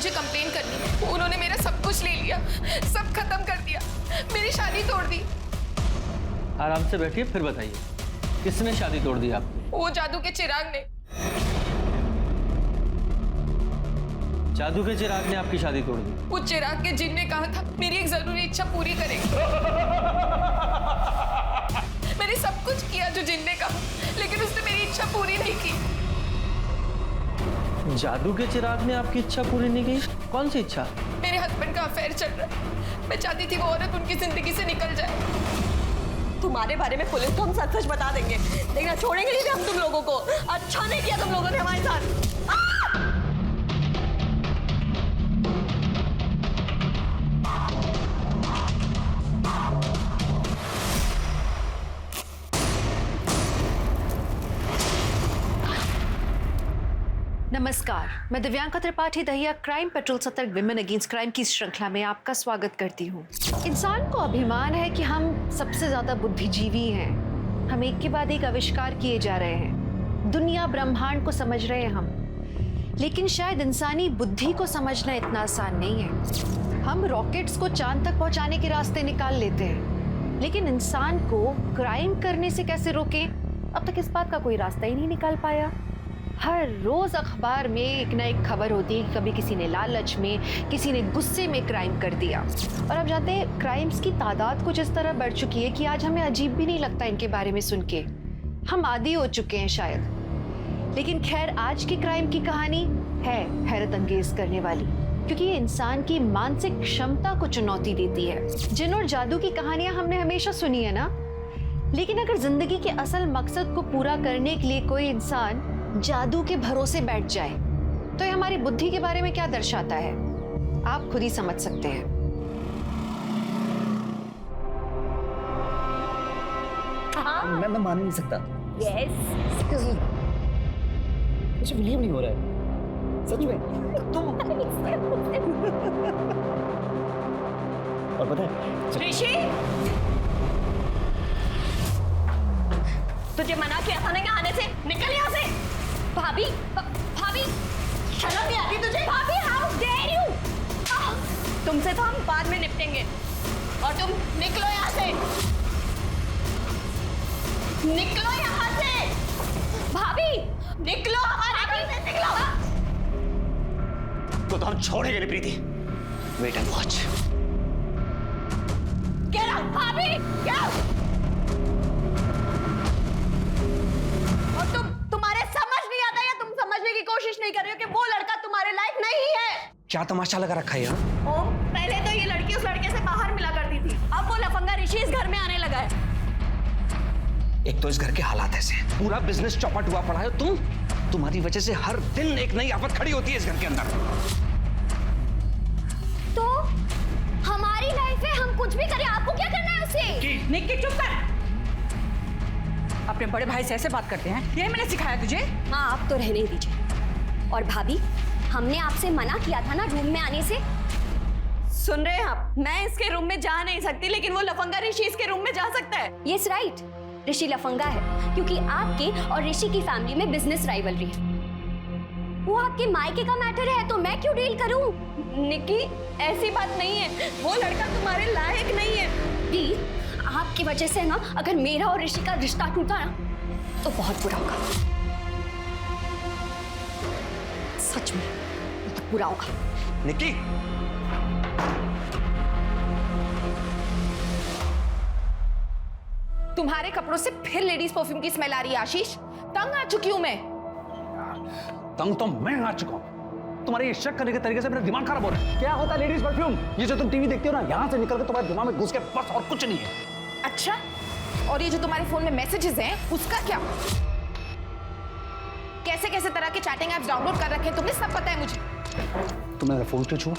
मुझे कंप्लेन करनी है। उन्होंने मेरा सब कुछ ले लिया, सब खत्म कर दिया, मेरी शादी तोड़ दी। आराम से बैठिए, फिर बताइए किसने शादी तोड़ दी आपकी? वो जादू के चिराग ने। जादू के चिराग ने आपकी शादी तोड़ दी? वो चिराग के जिन ने कहा था मेरी एक जरूरी इच्छा पूरी करेंगे। मैंने सब कुछ किया जो जिन ने कहा, लेकिन उसने मेरी इच्छा पूरी नहीं की। जादू के चिराग ने आपकी इच्छा पूरी नहीं की? कौन सी इच्छा? मेरे हस्बैंड का अफेयर चल रहा है, मैं चाहती थी वो औरत उनकी जिंदगी से निकल जाए। तुम्हारे बारे में पुलिस को हम सच सच बता देंगे, देखना छोड़ेंगे नहीं हम तुम लोगों को। अच्छा नहीं किया तुम लोगों ने हमारे साथ। नमस्कार, मैं दिव्यांका त्रिपाठी दहिया क्राइम पेट्रोल सतर्क विमेन अगेंस्ट क्राइम की श्रृंखला में आपका स्वागत करती हूँ। इंसान को अभिमान है कि हम सबसे ज्यादा बुद्धिजीवी हैं। हम एक के बाद एक आविष्कार किए जा रहे हैं, दुनिया ब्रह्मांड को समझ रहे हैं हम, लेकिन शायद इंसानी बुद्धि को समझना इतना आसान नहीं है। हम रॉकेट्स को चांद तक पहुंचाने के रास्ते निकाल लेते हैं, लेकिन इंसान को क्राइम करने से कैसे रोकें, अब तक इस बात का कोई रास्ता ही नहीं निकाल पाया। हर रोज अखबार में एक ना एक खबर होती है कि कभी किसी ने लालच में, किसी ने गुस्से में क्राइम कर दिया। और अब जानते हैं क्राइम्स की तादाद कुछ इस तरह बढ़ चुकी है कि आज हमें अजीब भी नहीं लगता इनके बारे में सुन के, हम आदी हो चुके हैं शायद। लेकिन खैर, आज की क्राइम की कहानी है हैरत अंगेज करने वाली, क्योंकि ये इंसान की मानसिक क्षमता को चुनौती देती है। जिन और जादू की कहानियां हमने हमेशा सुनी है ना, लेकिन अगर जिंदगी के असल मकसद को पूरा करने के लिए कोई इंसान जादू के भरोसे बैठ जाए तो ये हमारी बुद्धि के बारे में क्या दर्शाता है, आप खुद ही समझ सकते हैं। मैं मान नहीं सकता। यस, मुझे बिलीव नहीं हो रहा है सच में। तुम और पता है ऋषि, तुझे मना किया था ना यहाँ आने से, निकल यहाँ से। भाभी, भाभी शर्म नहीं आती तुझे? भाभी, हाउ डेयर यू। तुमसे तो हम बाद में निपटेंगे, और तुम निकलो यहाँ से, निकलो यहाँ से। भाभी निकलो, हमारे घर से निकलो। तो हम छोड़ेंगे नहीं Preeti. Wait and watch. Get out भाभी, गेट आउट। और तुम्हारे समझ नहीं आता या तुम समझने की कोशिश नहीं कर रहे हो कि वो लड़का तुम्हारे लायक नहीं है? क्या तमाशा लगा रखा है यार? ओम, पहले तो ये लड़की उस लड़के से बाहर मिला करती थी, अब वो लफंगा ऋषि इस घर में आने लगा है। एक तो इस घर के हालात ऐसे हैं, पूरा बिजनेस चौपट हुआ पड़ा है। तुम्हारी वजह से हर दिन एक नई आफत खड़ी होती है इस घर के अंदर। तो हमारी लाइफ है, हम कुछ भी करें, आपको क्या करना है उससे? निक्की चुप कर। अपने बड़े भाई से ऐसे बात करते हैं, यही मैंने सिखाया तुझे? हाँ, आप तो रहने ही दीजिए। और भाभी, हमने आपसे मना किया था ना रूम में आने से। सुन रहे हैं आप? मैं इसके रूम में जा नहीं सकती, लेकिन वो लफंगा ऋषि इसके रूम में जा सकता है। यस राइट, ऋषि लफंगा है क्योंकि आपके और ऋषि की फैमिली में बिजनेस राइवलरी है। वो आपके मायके का मैटर है, तो मैं क्यों डील करूं? निक्की, ऐसी बात नहीं है, वो लड़का तुम्हारे लायक नहीं है। दी, आपकी वजह से ना अगर मेरा और ऋषि का रिश्ता टूटा ना तो बहुत बुरा होगा, सच में बहुत बुरा होगा। निक्की, तुम्हारे कपड़ों से फिर लेडीज परफ्यूम की स्मेल आ रही है आशीष, तंग आ चुकी हूं मैं। तंग तो मैं आ चुका हूं। तुम्हारे ये शक करने के तरीके से मेरा दिमाग खराब हो रहा है। क्या होता है लेडीज परफ्यूम? ये जो तुम टीवी देखते हो ना, यहाँ से निकल के तुम्हारे दिमाग में घुस के बस, और कुछ नहीं है। अच्छा, और ये जो तुम्हारे फोन में मैसेजेस हैं उसका क्या? कैसे कैसे तरह के चैटिंग ऐप्स डाउनलोड कर रखे हैं तुमने, सब पता है मुझे। तुमने मेरा फोन क्यों छुआ?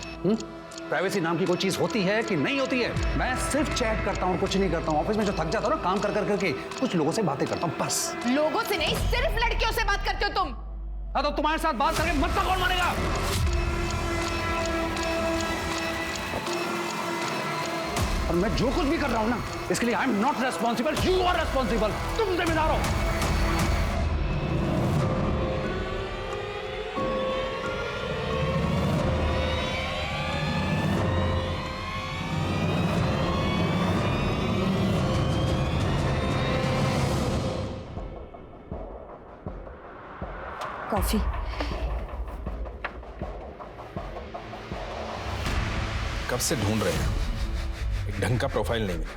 प्राइवेसी नाम की कोई चीज होती है कि नहीं होती है? मैं सिर्फ चैट करता हूँ, कुछ नहीं करता हूँ। ऑफिस में जो थक जाता हूँ ना काम कर कर करके, कुछ लोगों से बातें करता हूँ बस। लोगों से नहीं, सिर्फ लड़कियों से बात करते हो तुम। हाँ, तो तुम्हारे साथ बात करके मतलब कौन मानेगा? और मैं जो कुछ भी कर रहा हूं ना, इसके लिए I am not responsible, you are responsible. तुम जिम्मेदार हो। कॉफी। कब से ढूंढ रहे हैं, एक ढंग का प्रोफाइल नहीं मिला।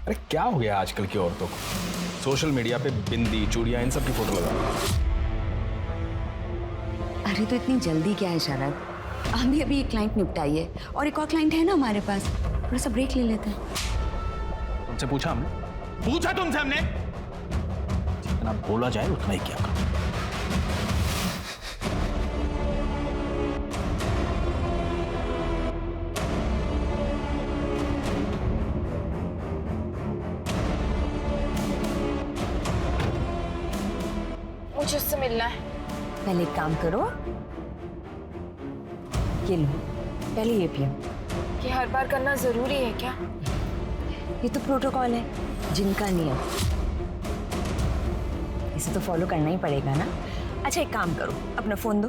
अरे क्या हो गया आजकल की औरतों को, सोशल मीडिया पे बिंदी चूड़ियां इन सब की फोटो लगा। अरे तो इतनी जल्दी क्या है शरद, हम भी अभी एक क्लाइंट निपटाइए और एक और क्लाइंट है ना हमारे पास, थोड़ा सा ब्रेक ले लेते हैं। तुमसे पूछा हमने, पूछा तुमसे हमने, जितना बोला जाए उतना ही किया करो। मुझे उससे मिलना है। पहले एक काम करो, ये लो, पहले ये पियो। ये हर बार करना जरूरी है क्या? ये तो प्रोटोकॉल है, जिनका नियम, इसे तो फॉलो करना ही पड़ेगा ना। अच्छा एक काम करो, अपना फोन दो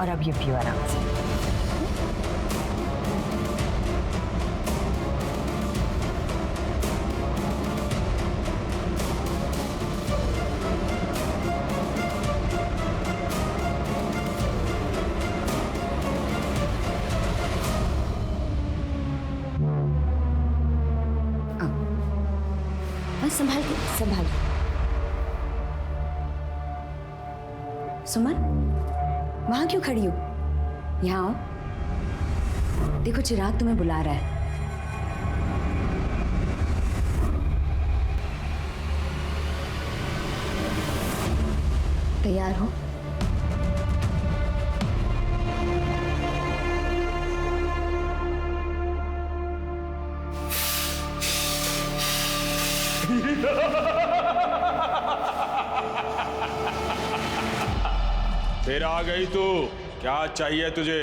और अब ये पियो आराम से। संभाल के, संभाल। सुमन, वहां क्यों खड़ी हो? यहाँ आओ, देखो चिराग तुम्हें बुला रहा है। तैयार हो? फिर आ गई तू, क्या चाहिए तुझे?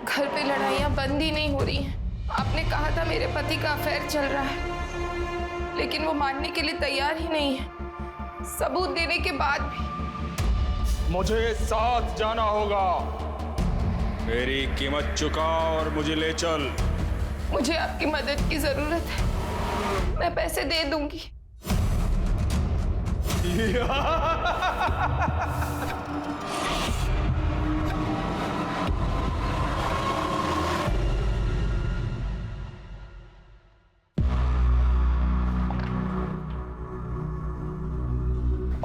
घर पे लड़ाइयाँ बंद ही नहीं हो रही हैं। आपने कहा था मेरे पति का अफेयर चल रहा है, लेकिन वो मानने के लिए तैयार ही नहीं है। सबूत देने के बाद भी। मुझे साथ जाना होगा, मेरी कीमत चुका और मुझे ले चल। मुझे आपकी मदद की जरूरत है, मैं पैसे दे दूंगी।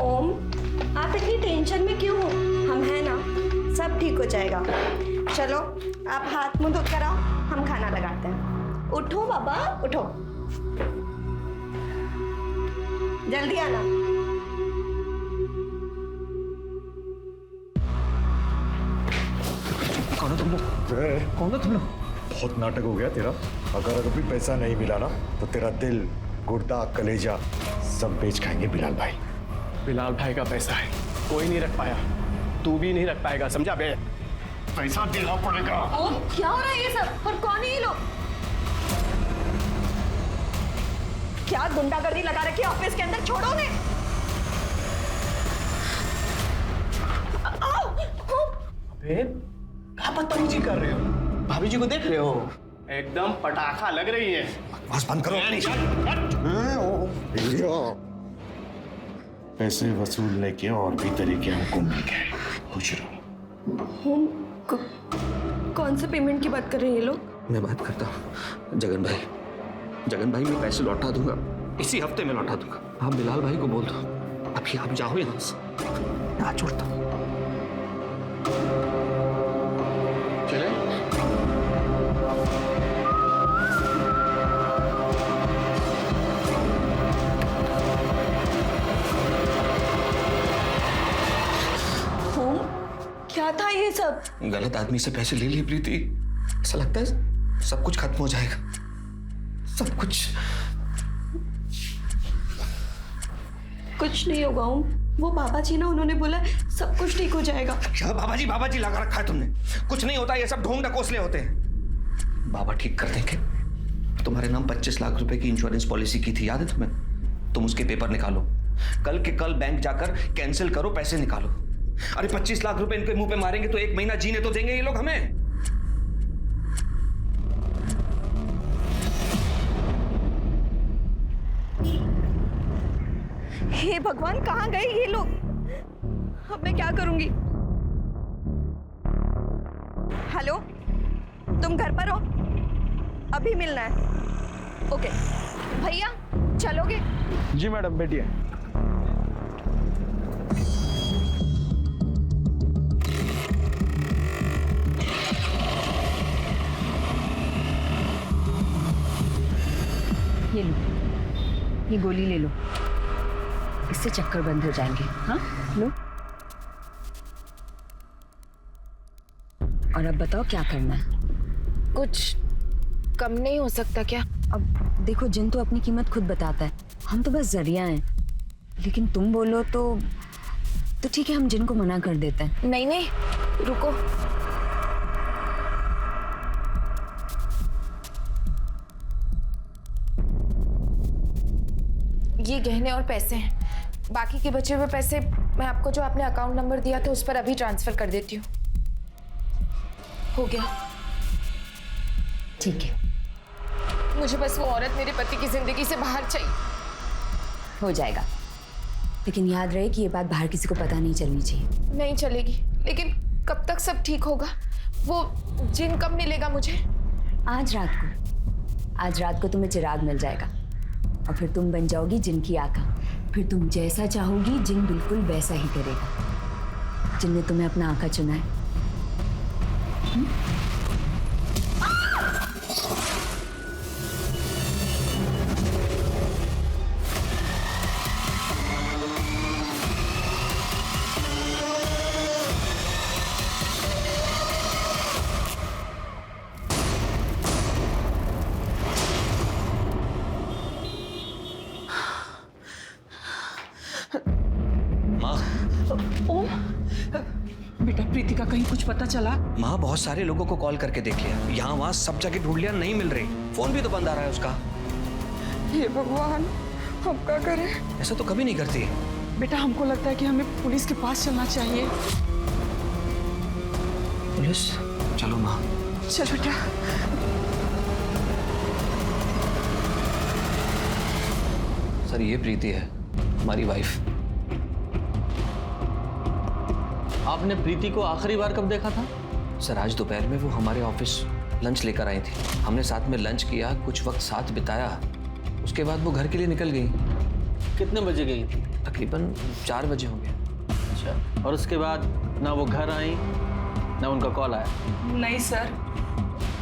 ओम, आप इतनी टेंशन में क्यों हो? हम हैं ना, सब ठीक हो जाएगा। चलो आप हाथ मुंह धोकर आओ, हम खाना लगाते हैं। उठो बाबा, उठो, जल्दी आना। कौन हो तुम लोग? कौन हो तुम लोग? बहुत नाटक हो गया तेरा। अगर अभी पैसा नहीं मिला ना तो तेरा दिल, गुर्दा, कलेजा सब बेच खाएंगे बिलाल भाई। बिलाल भाई का पैसा है, कोई नहीं रख पाया, तू भी नहीं रख पाएगा, समझा बे? पैसा देना पड़ेगा। ओम, क्या हो रहा है ये सब? और कौन है ये लोग? क्या गुंडागर्दी लगा रखी है ऑफिस के अंदर? छोड़ो ने। क्या बदतमीजी कर रहे हो? भाभी जी को देख रहे हो? एकदम पटाखा लग रही है। बस बंद करो। पैसे वसूलने के और भी तरीके हमको मिल गए, खुश रहो। कौन से पेमेंट की बात कर रहे हैं ये लोग? मैं बात करता हूँ जगन भाई। जगन भाई, मैं पैसे लौटा दूंगा, इसी हफ्ते में लौटा दूंगा। आप बिलाल भाई को बोल दो अभी आप जाओ यहाँ से, मैं आज छोड़ता हूँ। चले? क्या था ये सब? गलत आदमी से पैसे ले लिए प्रीति, ऐसा लगता है सब कुछ खत्म हो जाएगा, सब कुछ। कुछ नहीं होगा ओम, वो बाबा जी ना, उन्होंने बोला सब कुछ ठीक हो जाएगा। क्या बाबा जी लगा रखा है तुमने? कुछ नहीं होता, ये सब ढोंग ढकोसले होते हैं। बाबा ठीक कर देंगे। तुम्हारे नाम 25 लाख रुपए की इंश्योरेंस पॉलिसी की थी, याद है तुम्हें? तुम उसके पेपर निकालो, कल के कल बैंक जाकर कैंसिल करो, पैसे निकालो। अरे 25 लाख रुपए इनके मुंह पे मारेंगे तो 1 महीना जीने तो देंगे ये लोग हमें। हे भगवान, कहाँ गए ये लोग? अब मैं क्या करूंगी? हेलो, तुम घर पर हो? अभी मिलना है। ओके भैया, चलोगे? जी मैडम, बैठिए। ये लो, ये गोली ले लो, इससे चक्कर बंद हो जाएंगे। हाँ लो। और अब बताओ क्या करना है? कुछ कम नहीं हो सकता क्या? अब देखो, जिन तो अपनी कीमत खुद बताता है, हम तो बस जरिया हैं। लेकिन तुम बोलो तो ठीक है, हम जिन को मना कर देते हैं। नहीं नहीं, रुको। ये गहने और पैसे हैं। बाकी के बचे हुए पैसे मैं आपको जो आपने अकाउंट नंबर दिया था उस पर अभी ट्रांसफर कर देती हूँ। हो गया? ठीक है, मुझे बस वो औरत मेरे पति की जिंदगी से बाहर चाहिए। हो जाएगा, लेकिन याद रहे कि ये बात बाहर किसी को पता नहीं चलनी चाहिए। नहीं चलेगी, लेकिन कब तक सब ठीक होगा? वो जिन कब मिलेगा मुझे? आज रात को तुम्हें चिराग मिल जाएगा और फिर तुम बन जाओगी जिन की आका। फिर तुम जैसा चाहोगी जिन बिल्कुल वैसा ही करेगा। जिनने तुम्हें अपना आका चुना है। बेटा, प्रीति का कहीं कुछ पता चला? माँ, बहुत सारे लोगों को कॉल करके देख लिया, यहाँ वहाँ सब जगह ढूंढ लिया, नहीं मिल रही। फोन भी तो बंद आ रहा है उसका। हे भगवान, हम क्या करें? ऐसा तो कभी नहीं करती। बेटा, हमको लगता है कि हमें पुलिस के पास चलना चाहिए। पुलिस? चलो माँ। चल बेटा। सर, ये प्रीति है, हमारी वाइफ। आपने प्रीति को आखिरी बार कब देखा था? सर, आज दोपहर में वो हमारे ऑफिस लंच लेकर आई थी। हमने साथ में लंच किया, कुछ वक्त साथ बिताया। उसके बाद वो घर के लिए निकल गई। कितने बजे गई थी? तकरीबन 4 बजे होंगे। अच्छा, और उसके बाद ना वो घर आई ना उनका कॉल आया? नहीं सर,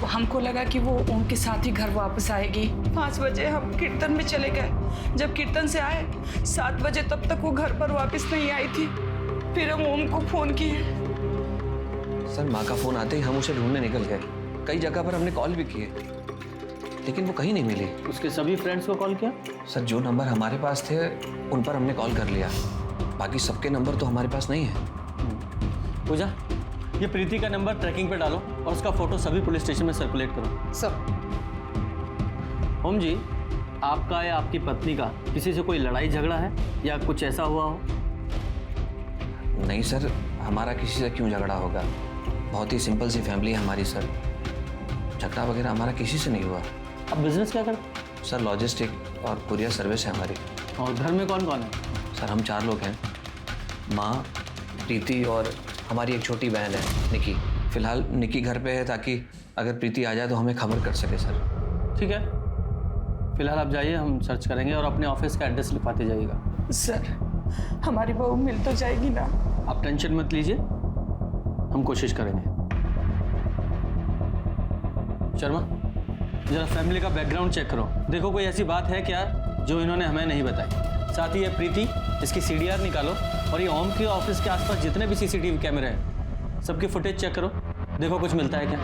हमको लगा कि वो ओम के साथ ही घर वापस आएगी। 5 बजे हम कीर्तन में चले गए। जब कीर्तन से आए 7 बजे, तब तक वो घर पर वापस नहीं आई थी। फिर हम ओम को फोन किए। सर, माँ का फोन आते ही हम उसे ढूंढने निकल गए। कई जगह पर हमने कॉल भी किए, लेकिन वो कहीं नहीं मिली। उसके सभी फ्रेंड्स को कॉल किया? सर, जो नंबर हमारे पास थे उन पर हमने कॉल कर लिया। बाकी सबके नंबर तो हमारे पास नहीं है। पूजा, ये प्रीति का नंबर ट्रैकिंग पे डालो और उसका फोटो सभी पुलिस स्टेशन में सर्कुलेट करो। सर। ओम जी, आपका या आपकी पत्नी का किसी से कोई लड़ाई झगड़ा है या कुछ ऐसा हुआ हो? नहीं सर, हमारा किसी से क्यों झगड़ा होगा? बहुत ही सिंपल सी फैमिली है हमारी सर। झगड़ा वगैरह हमारा किसी से नहीं हुआ। आप बिजनेस क्या करते? सर, लॉजिस्टिक और कुरियर सर्विस है हमारी। और घर में कौन कौन है? सर, हम 4 लोग हैं। माँ, प्रीति और हमारी एक छोटी बहन है निकी। फिलहाल निकी घर पे है ताकि अगर प्रीति आ जाए तो हमें खबर कर सके सर। ठीक है, फिलहाल आप जाइए, हम सर्च करेंगे और अपने ऑफिस का एड्रेस लिखवाते जाइएगा। सर, हमारी बहू मिल तो जाएगी ना? आप टेंशन मत लीजिए, हम कोशिश करेंगे। शर्मा, जरा फैमिली का बैकग्राउंड चेक करो, देखो कोई ऐसी बात है क्या जो इन्होंने हमें नहीं बताई। साथ ही ये प्रीति, इसकी CDR निकालो और ये ओम के ऑफिस के आसपास जितने भी CCTV कैमरे हैं सबकी फुटेज चेक करो, देखो कुछ मिलता है क्या।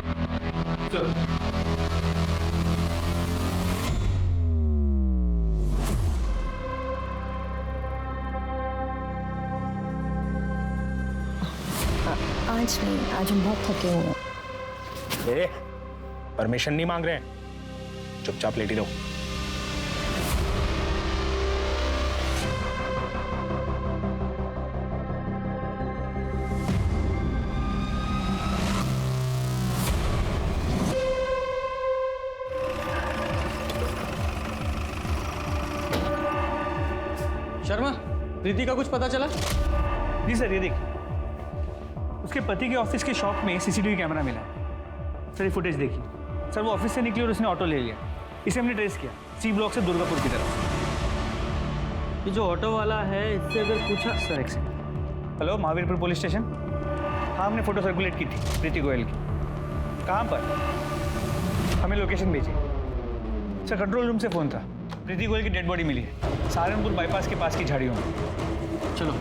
आज नहीं, आज हम बहुत थके हुए हैं। परमिशन नहीं मांग रहे हैं, चुपचाप लेटी रहो। शर्मा, प्रीति का कुछ पता चला? जी सर, ये देखिए, उसके पति के ऑफिस के शॉप में सीसीटीवी कैमरा मिला है। सर ये फुटेज देखिए। सर वो ऑफिस से निकली और उसने ऑटो ले लिया। इसे हमने ट्रेस किया सी ब्लॉक से दुर्गापुर की तरफ। ये जो ऑटो वाला है इससे अगर पूछा। सर एक second. Hello, Mahavirpur police station. हाँ, हमने फोटो सर्कुलेट की थी प्रीति गोयल की। कहाँ पर? हमें लोकेशन भेजिए। सर कंट्रोल रूम से फ़ोन था, प्रीति गोयल की डेड बॉडी मिली है सहारनपुर बाईपास के पास की झाड़ियों में। चलो।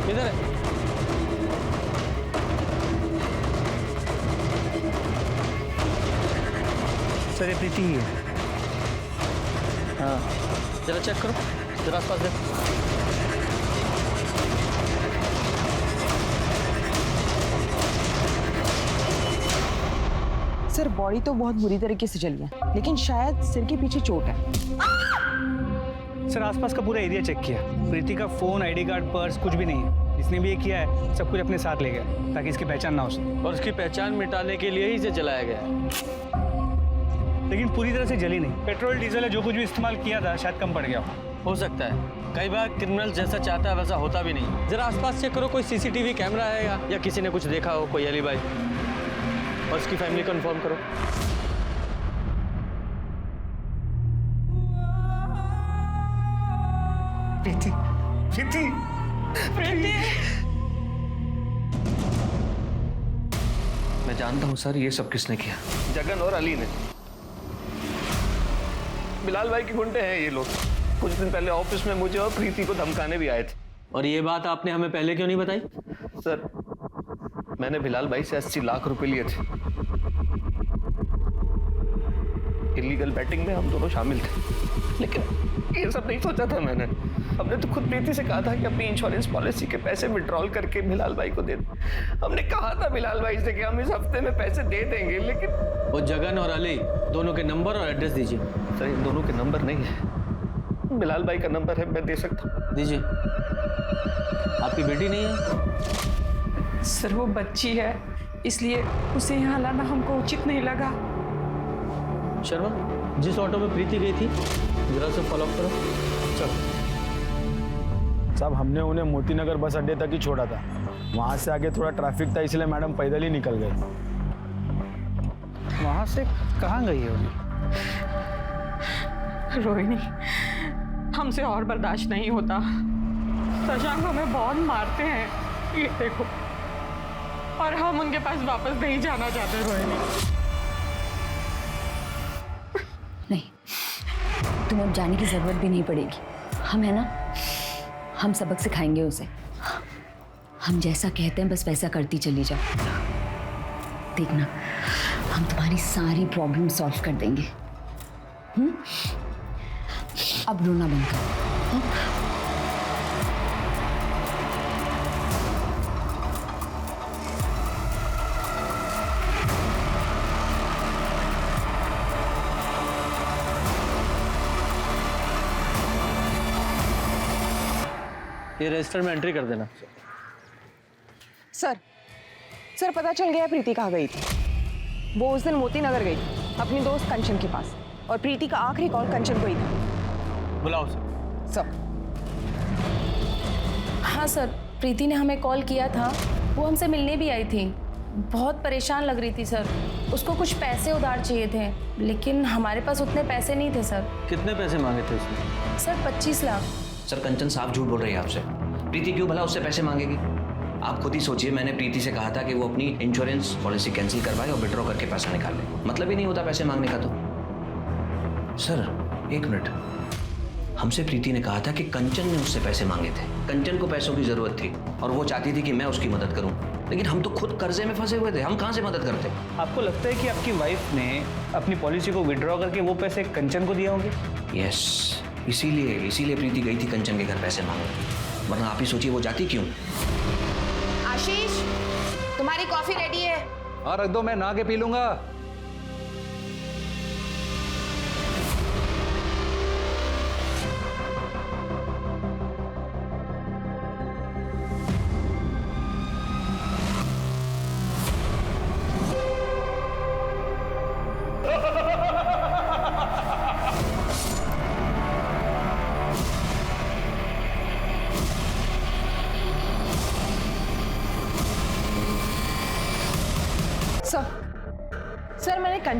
किधर है? सर ये प्रीति ही है। हाँ, जरा चेक करो, जरा आसपास देखो। सर बॉडी तो बहुत बुरी तरीके से जली है, लेकिन शायद सिर के पीछे चोट है। सर आसपास का पूरा एरिया चेक किया, प्रीति का फ़ोन, आईडी कार्ड, पर्स कुछ भी नहीं है। जिसने भी ये किया है सब कुछ अपने साथ ले गया ताकि इसकी पहचान ना हो सके। और उसकी पहचान मिटाने के लिए ही इसे जलाया गया है। लेकिन पूरी तरह से जली नहीं। पेट्रोल डीजल है जो कुछ भी इस्तेमाल किया था शायद कम पड़ गया हो सकता है, कई बार क्रिमिनल जैसा चाहता है वैसा होता भी नहीं। जरा आसपास चेक करो, कोई सीसीटीवी कैमरा है या किसी ने कुछ देखा हो, कोई एलिबाई। और उसकी फैमिली को इन्फॉर्म करो। प्रीति, प्रीति, प्रीति। मैं जानता हूँ सर ये सब किसने किया। जगन और अली ने। बिलाल भाई के गुंडे हैं ये लोग। कुछ दिन पहले ऑफिस में मुझे और प्रीति को धमकाने भी आए थे। और ये बात आपने हमें पहले क्यों नहीं बताई? सर मैंने बिलाल भाई से 80 लाख रुपए लिए थे। इलीगल बैटिंग में हम दोनों शामिल थे, लेकिन ये सब नहीं सोचा था मैंने। हमने तो खुद प्रीति से कहा था कि अपनी इंश्योरेंस पॉलिसी के पैसे विड्रॉल करके बिलाल भाई को दे दें। हमने कहा था बिलाल भाई से कि हम इस हफ्ते में पैसे दे देंगे, लेकिन वो जगन और अली दोनों के नंबर और एड्रेस दीजिए। सर इन दोनों के नंबर नहीं है, बिलाल भाई का नंबर है, मैं दे सकता हूँ। दीजिए। आपकी बेटी नहीं है? सर वो बच्ची है, इसलिए उसे यहाँ लाना हमको उचित नहीं लगा। शर्मा, जिस ऑटो में प्रीति गई थी जरा से फॉलो अप करो। चलो साहब, हमने उन्हें मोतीनगर बस अड्डे तक ही छोड़ा था। वहाँ से आगे थोड़ा ट्रैफिक था, इसलिए मैडम पैदल ही निकल गए। वहाँ से कहाँ गई है वो? रोहिणी, हमसे और बर्दाश्त नहीं होता। शशांक हमें बहुत मारते हैं, ये देखो, और हम उनके पास वापस नहीं जाना चाहते। रोहिणी नहीं, तुम्हें अब जाने की जरूरत भी नहीं पड़ेगी। हम है ना, हम सबक सिखाएंगे उसे। हम जैसा कहते हैं बस वैसा करती चली जाओ। देखना, हम तुम्हारी सारी प्रॉब्लम सॉल्व कर देंगे। अब रोना बंद करो। ये रजिस्टर में एंट्री कर देना। सर पता चल गया प्रीति कहाँ गई थी। वो उस दिन मोती नगर गई अपनी दोस्त कंचन के पास, और प्रीति का आखिरी कॉल कंचन को ही था। बुलाओ सर। सर हाँ सर, प्रीति ने हमें कॉल किया था, वो हमसे मिलने भी आई थी। बहुत परेशान लग रही थी सर, उसको कुछ पैसे उधार चाहिए थे, लेकिन हमारे पास उतने पैसे नहीं थे सर। कितने पैसे मांगे थे उसने? सर 25 लाख। सर कंचन साफ झूठ बोल रही है आपसे। प्रीति क्यों भला उससे पैसे मांगेगी? आप खुद ही सोचिए, मैंने प्रीति से कहा था कि वो अपनी इंश्योरेंस पॉलिसी कैंसिल करवाए और विड्रॉ करके पैसा निकाल ले। मतलब ही नहीं होता पैसे मांगने का। तो सर एक मिनट, हमसे प्रीति ने कहा था कि कंचन ने उससे पैसे मांगे थे। कंचन को पैसों की जरूरत थी और वो चाहती थी कि मैं उसकी मदद करूं, लेकिन हम तो खुद कर्जे में फंसे हुए थे। हम कहाँ से मदद करते? आपको लगता है कि आपकी वाइफ ने अपनी पॉलिसी को विड्रॉ करके वो पैसे कंचन को दिए होंगे? यस, इसीलिए प्रीति गई थी कंचन के घर पैसे मांगने, वरना आप ही सोचिए वो जाती क्यों। आशीष, तुम्हारी कॉफी रेडी है। हाँ रख दो, मैं नहा के पी लूंगा।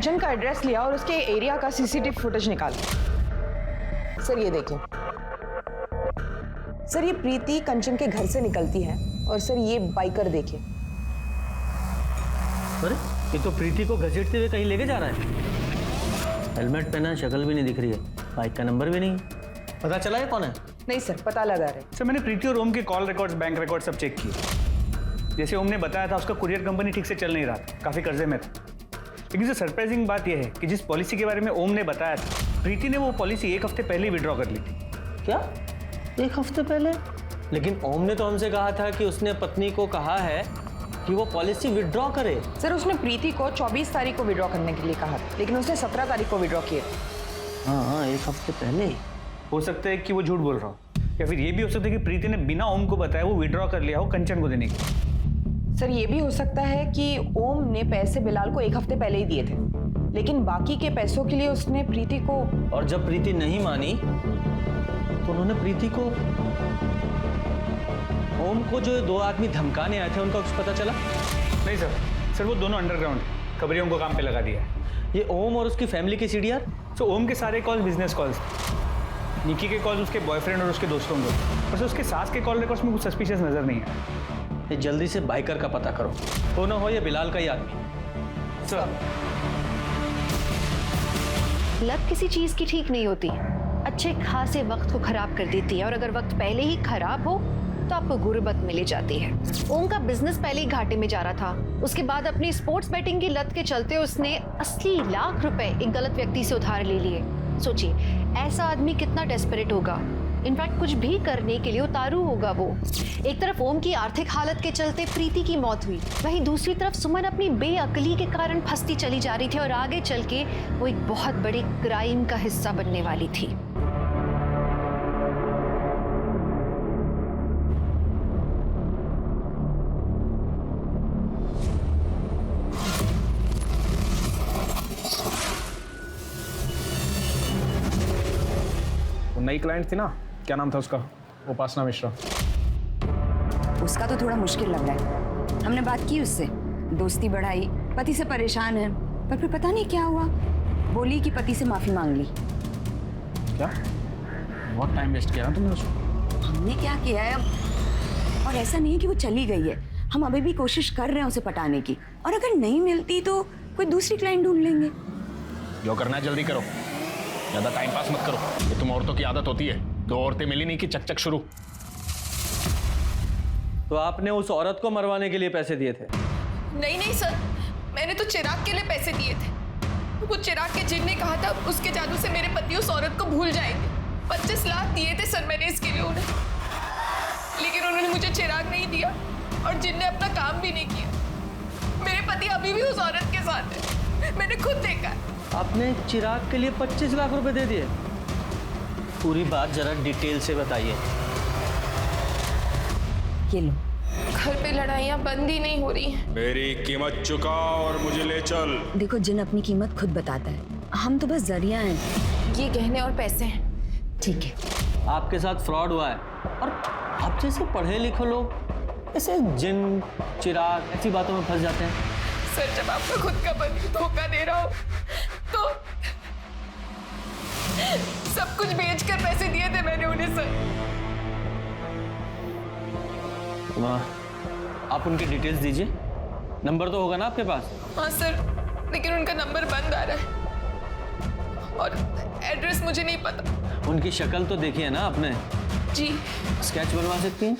कंचन का एड्रेस लिया और उसके एरिया का सीसीटीवी फुटेज निकाला। सर ये देखिए, सर ये प्रीति कंचन के घर से निकलती है और सर ये बाइकर देखिए। अरे ये तो प्रीति को घसीटते हुए कहीं लेके जा रहा है। हेलमेट पहना, शक्ल भी नहीं दिख रही है, बाइक का नंबर भी नहीं। पता चला है कौन है? नहीं सर, पता लगा रहे। सर मैंने प्रीति और ओम के कॉल रिकॉर्ड्स, बैंक रिकॉर्ड सब चेक किए। जैसे ओम ने बताया था, उसका कुरियर कंपनी ठीक से चल नहीं रहा था, काफ़ी कर्जे में था। लेकिन जो सरप्राइजिंग बात यह है कि जिस पॉलिसी के बारे में ओम ने बताया था, प्रीति ने वो पॉलिसी 1 हफ्ते पहले ही विड्रॉ कर ली थी। क्या 1 हफ्ते पहले? लेकिन ओम ने तो हमसे कहा था कि उसने पत्नी को कहा है कि वो पॉलिसी विड्रॉ करे। सर उसने प्रीति को 24 तारीख को विड्रॉ करने के लिए कहा, लेकिन उसने 17 तारीख को विड्रॉ किया। हाँ, 1 हफ्ते पहले ही। हो सकता है कि वो झूठ बोल रहा हो, या फिर ये भी हो सकता है कि प्रीति ने बिना ओम को बताया वो विड्रॉ कर लिया हो कंचन को देने के लिए। सर ये भी हो सकता है कि ओम ने पैसे बिलाल को 1 हफ्ते पहले ही दिए थे, लेकिन बाकी के पैसों के लिए उसने प्रीति को, और जब प्रीति नहीं मानी तो उन्होंने प्रीति को, ओम को जो 2 आदमी धमकाने आए थे उनका कुछ पता चला? नहीं सर वो दोनों अंडरग्राउंड खबरियों को काम पे लगा दिया है। ये ओम और उसकी फैमिली की सीडीआर? तो ओम के सारे कॉल बिजनेस कॉल्स, निकी के कॉल उसके बॉयफ्रेंड और उसके दोस्तों को, बस उसके सास के कॉल रिकॉर्ड्स में कुछ सस्पिशियस नजर नहीं है। ये जल्दी से बाइकर का पता करो, हो ना हो ये बिलाल का ही आदमी। सर लत किसी चीज की ठीक नहीं होती, अच्छे खासे वक्त को खराब कर देती है, और अगर वक्त पहले ही खराब हो तो आपको गुर्बत मिली जाती है। ओम का बिजनेस पहले ही घाटे में जा रहा था, उसके बाद अपनी स्पोर्ट्स बेटिंग की लत के चलते उसने 80 लाख रुपए एक गलत व्यक्ति से उधार ले लिए। सोचिए ऐसा आदमी कितना डेस्परेट होगा, इनफैक्ट कुछ भी करने के लिए उतारू होगा वो। एक तरफ ओम की आर्थिक हालत के चलते प्रीति की मौत हुई, वहीं दूसरी तरफ सुमन अपनी बेअक्ली के कारण फंसती चली जा रही थी, और आगे चल के वो एक बहुत बड़ी क्राइम का हिस्सा बनने वाली थी। नई क्लाइंट थी ना, क्या नाम था उसका? उपासना मिश्रा। उसका तो थोड़ा मुश्किल लग रहा है। हमने बात की उससे, दोस्ती बढ़ाई, पति से परेशान है, पर फिर पता नहीं क्या हुआ, बोली कि पति से माफी मांग ली। क्या? बहुत टाइम वेस्ट किया ना तुमने उसको। हमने क्या किया है, और ऐसा नहीं है कि वो चली गई है, हम अभी भी कोशिश कर रहे हैं उसे पटाने की, और अगर नहीं मिलती तो कोई दूसरी क्लाइंट ढूंढ लेंगे। जो करना है जल्दी करो, ज्यादा टाइम पास मत करो, ये तुम औरतों की आदत होती है। 2 औरतें मिली नहीं कि चक शुरू। तो आपने उस औरत को मरवाने के लिए पैसे दिए थे? नहीं सर, मैंने तो चिराग के लिए पैसे दिए थे। वो चिराग के जिन ने कहा था उसके जादू से मेरे पति उस औरत को भूल जाएंगे। 25 लाख दिए थे सर मैंने इसके लिए उन्हें, लेकिन उन्होंने मुझे चिराग नहीं दिया और जिन ने अपना काम भी नहीं किया। मेरे पति अभी भी उस औरत के साथ है, मैंने खुद देखा। आपने चिराग के लिए 25 लाख रुपए दे दिए? पूरी बात जरा डिटेल से बताइए। ये लो। घर पे लड़ाइयाँ बंद ही नहीं हो रही हैं। मेरी कीमत चुका और मुझे ले चल। देखो जिन अपनी कीमत खुद बताता है, हम तो बस जरिया हैं। ये गहने और पैसे हैं। ठीक है। आपके साथ फ्रॉड हुआ है, और आप जैसे पढ़े लिखे लोग ऐसे जिन, चिराग ऐसी बातों में फंस जाते हैं। सर जब आपका खुद का पति धोखा दे रहा हो तो सब कुछ बेचकर पैसे दिए थे मैंने उन्हें सर। आप उनकी डिटेल्स दीजिए, नंबर तो होगा ना आपके पास? हाँ सर, लेकिन उनका नंबर बंद आ रहा है और एड्रेस मुझे नहीं पता। उनकी शक्ल तो देखी है ना आपने? जी। स्केच बनवा सकती हैं?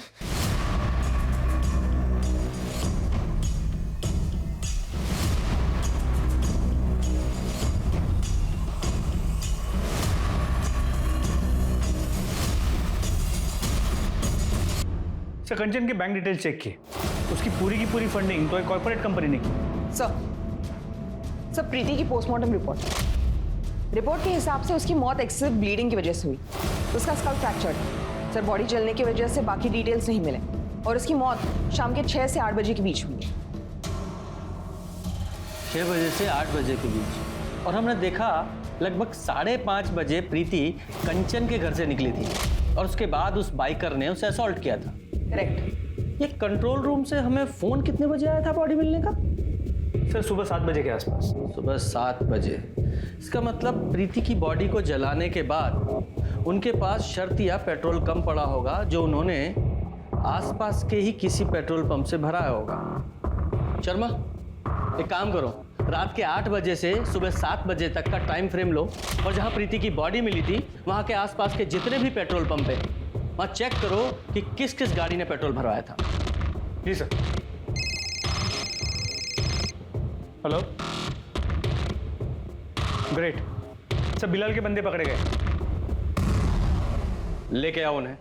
सर कंचन के बैंक डिटेल्स चेक किए, उसकी पूरी की पूरी फंडिंग तो एक कॉर्पोरेट कंपनी ने की। सर प्रीति की पोस्टमार्टम रिपोर्ट के हिसाब से उसकी मौत एक्सेसिव ब्लीडिंग की वजह से हुई। उसका स्कल फ्रैक्चर्ड है सर, बॉडी जलने की वजह से बाकी डिटेल्स नहीं मिले, और उसकी मौत शाम के 6 से 8 बजे के बीच हुई है। 6 बजे से 8 बजे के बीच, और हमने देखा लगभग 5:30 बजे प्रीति कंचन के घर से निकली थी, और उसके बाद उस बाइकर ने उसे असॉल्ट किया था। करेक्ट। ये कंट्रोल रूम से हमें फोन कितने बजे आया था बॉडी मिलने का? सर सुबह 7 बजे के आसपास। सुबह 7 बजे। इसका मतलब प्रीति की बॉडी को जलाने के बाद उनके पास शर्त या पेट्रोल कम पड़ा होगा, जो उन्होंने आसपास के ही किसी पेट्रोल पंप से भराया होगा। शर्मा, एक काम करो, रात के 8 बजे से सुबह 7 बजे तक का टाइम फ्रेम लो और जहां प्रीति की बॉडी मिली थी वहां के आसपास के जितने भी पेट्रोल पंप है वहां चेक करो कि किस किस गाड़ी ने पेट्रोल भरवाया था। जी sir. Hello, great sir, Bilal के बंदे पकड़े गए। लेके आओ उन्हें।